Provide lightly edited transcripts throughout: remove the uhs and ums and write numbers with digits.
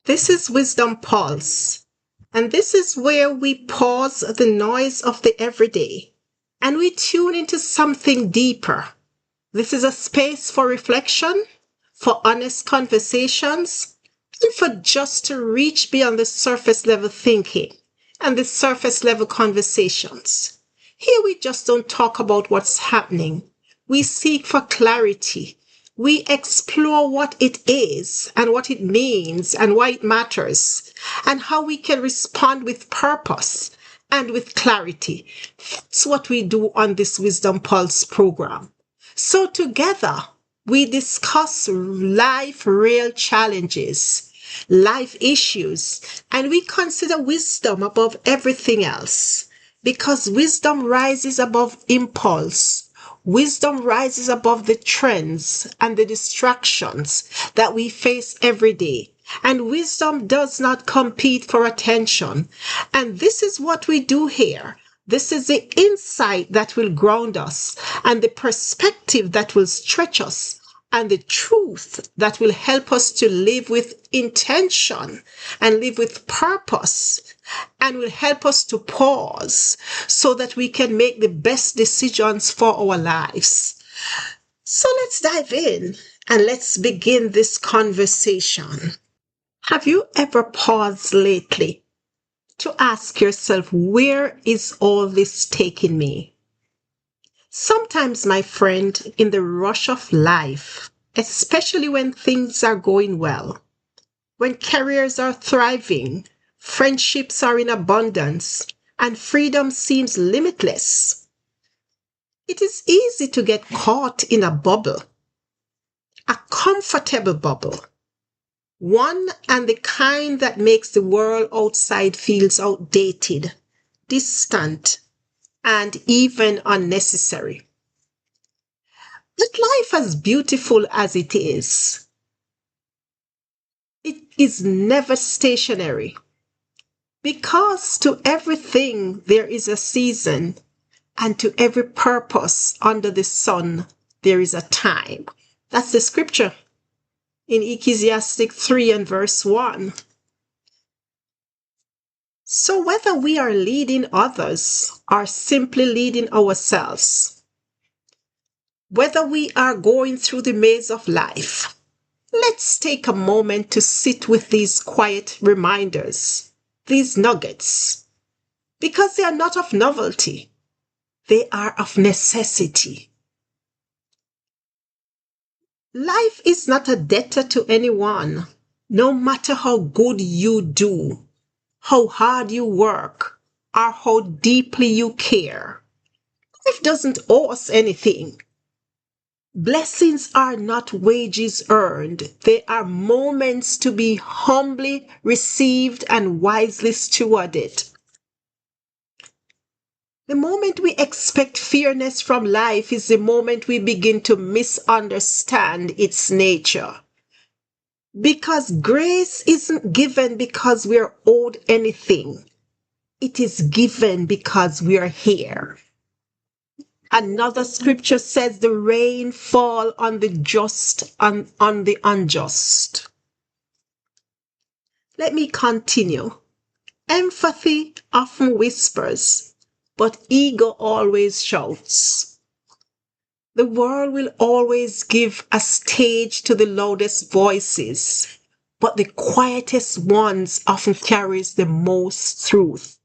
This is Wisdom Pulse, and this is where we pause the noise of the everyday and we tune into something deeper. This is a space for reflection, for honest conversations, and for just to reach beyond the surface level thinking and the surface level conversations. Here we just don't talk about what's happening. We seek for clarity. We explore what it is and what it means and why it matters and how we can respond with purpose and with clarity. That's what we do on this Wisdom Pulse program. So together, we discuss life real challenges, life issues, and we consider wisdom above everything else because wisdom rises above impulse. Wisdom rises above the trends and the distractions that we face every day. And wisdom does not compete for attention. And this is what we do here. This is the insight that will ground us and the perspective that will stretch us and the truth that will help us to live with intention and live with purpose and will help us to pause so that we can make the best decisions for our lives. So let's dive in and let's begin this conversation. Have you ever paused lately to ask yourself, where is all this taking me? Sometimes, my friend, in the rush of life, especially when things are going well, when careers are thriving, friendships are in abundance, and freedom seems limitless, it is easy to get caught in a bubble, a comfortable bubble, one and the kind that makes the world outside feels outdated, distant, and even unnecessary. But life, as beautiful as it is never stationary. Because to everything there is a season, and to every purpose under the sun there is a time. That's the scripture in Ecclesiastes 3 and verse 1. So whether we are leading others or simply leading ourselves, whether we are going through the maze of life, let's take a moment to sit with these quiet reminders, these nuggets, because they are not of novelty, they are of necessity. Life is not a debtor to anyone, no matter how good you do, how hard you work, or how deeply you care. Life doesn't owe us anything. Blessings are not wages earned. They are moments to be humbly received and wisely stewarded. The moment we expect fairness from life is the moment we begin to misunderstand its nature. Because grace isn't given because we're owed anything. It is given because we are here. Another scripture says the rain fall on the just and on the unjust. Let me continue. Empathy often whispers, but ego always shouts. The world will always give a stage to the loudest voices, but the quietest ones often carries the most truth.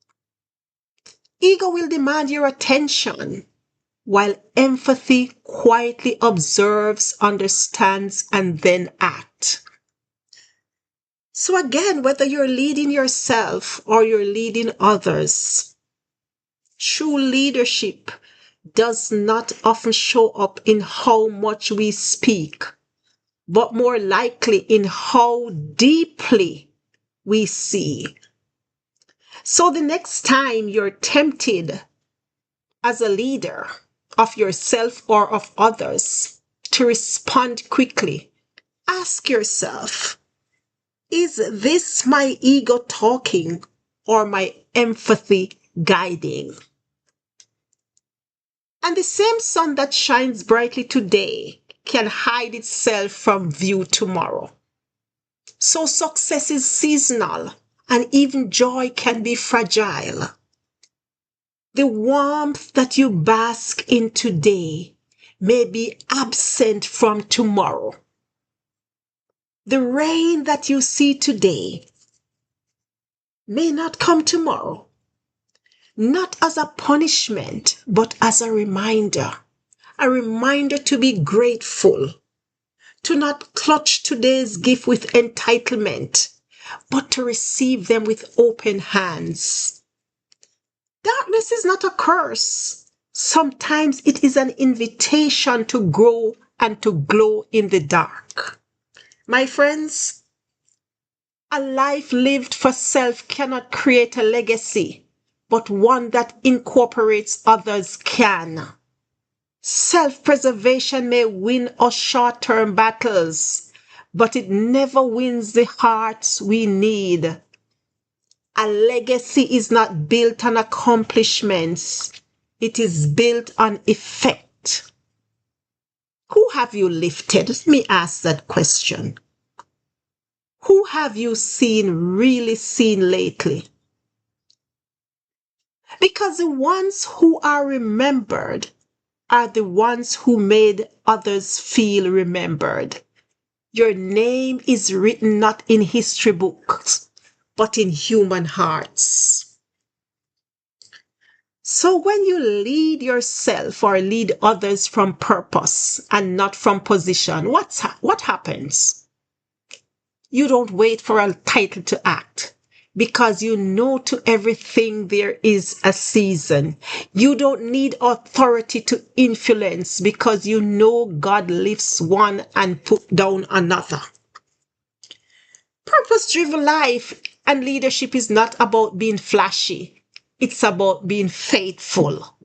Ego will demand your attention, while empathy quietly observes, understands, and then acts. So again, whether you're leading yourself or you're leading others, true leadership does not often show up in how much we speak, but more likely in how deeply we see. So the next time you're tempted as a leader of yourself or of others to respond quickly, ask yourself, is this my ego talking or my empathy guiding? And the same sun that shines brightly today can hide itself from view tomorrow. So success is seasonal, and even joy can be fragile. The warmth that you bask in today may be absent from tomorrow. The rain that you see today may not come tomorrow, not as a punishment, but as a reminder to be grateful, to not clutch today's gift with entitlement, but to receive them with open hands. Darkness is not a curse. Sometimes it is an invitation to grow and to glow in the dark. My friends, a life lived for self cannot create a legacy, but one that incorporates others can. Self-preservation may win us short-term battles, but it never wins the hearts we need. A legacy is not built on accomplishments. It is built on effect. Who have you lifted? Let me ask that question. Who have you really seen lately? Because the ones who are remembered are the ones who made others feel remembered. Your name is written not in history books, but in human hearts. So when you lead yourself or lead others from purpose and not from position, what happens? You don't wait for a title to act, because you know to everything there is a season. You don't need authority to influence, because you know God lifts one and put down another. Purpose-driven life and leadership is not about being flashy. It's about being faithful.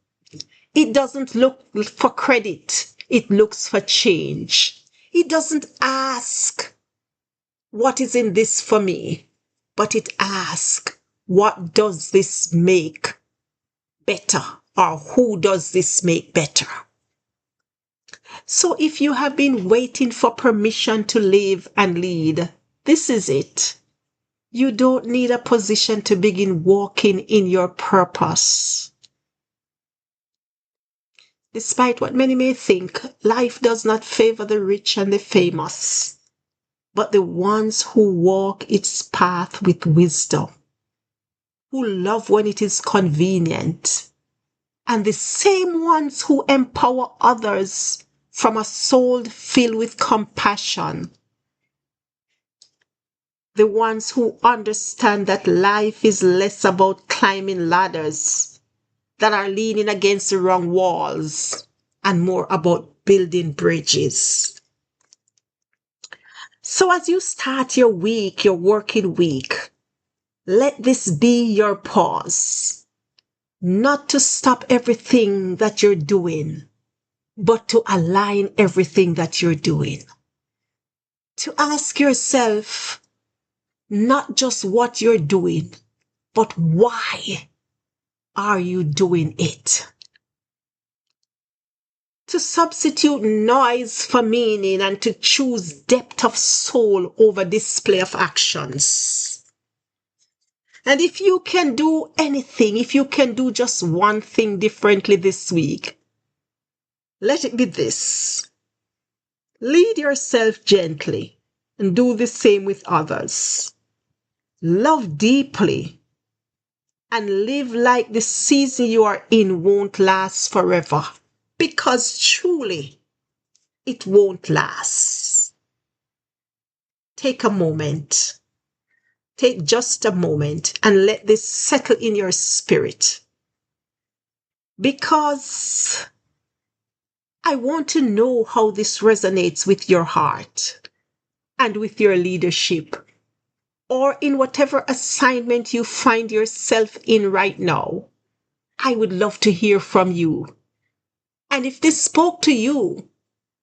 It doesn't look for credit. It looks for change. It doesn't ask, what is in this for me? But it asks, what does this make better? Or who does this make better? So if you have been waiting for permission to live and lead, this is it. You don't need a position to begin walking in your purpose. Despite what many may think, life does not favor the rich and the famous, but the ones who walk its path with wisdom, who love when it is convenient, and the same ones who empower others from a soul filled with compassion. The ones who understand that life is less about climbing ladders that are leaning against the wrong walls and more about building bridges. So as you start your week, your working week, let this be your pause. Not to stop everything that you're doing, but to align everything that you're doing. To ask yourself, not just what you're doing, but why are you doing it? To substitute noise for meaning and to choose depth of soul over display of actions. And if you can do anything, if you can do just one thing differently this week, let it be this. Lead yourself gently and do the same with others. Love deeply and live like the season you are in won't last forever, because truly it won't last. Take a moment. Take just a moment and let this settle in your spirit, because I want to know how this resonates with your heart and with your leadership, or in whatever assignment you find yourself in right now. I would love to hear from you. And if this spoke to you,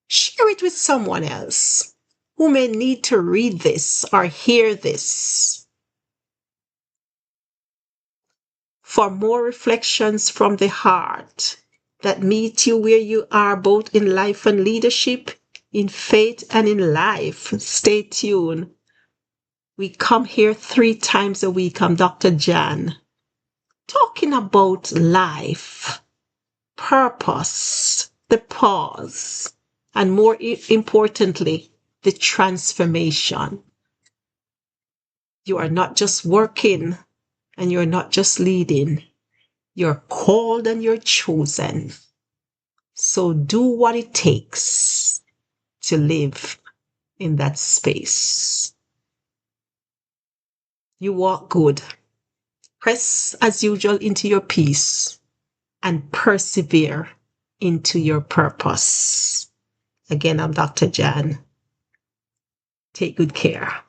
share it with someone else who may need to read this or hear this. For more reflections from the heart that meet you where you are, both in life and leadership, in faith and in life, stay tuned We come here 3 times a week. I'm Dr. Jan, talking about life, purpose, the pause, and more importantly, the transformation. You are not just working and you're not just leading. You're called and you're chosen. So do what it takes to live in that space. You walk good. Press as usual into your peace and persevere into your purpose. Again, I'm Dr. Jan. Take good care.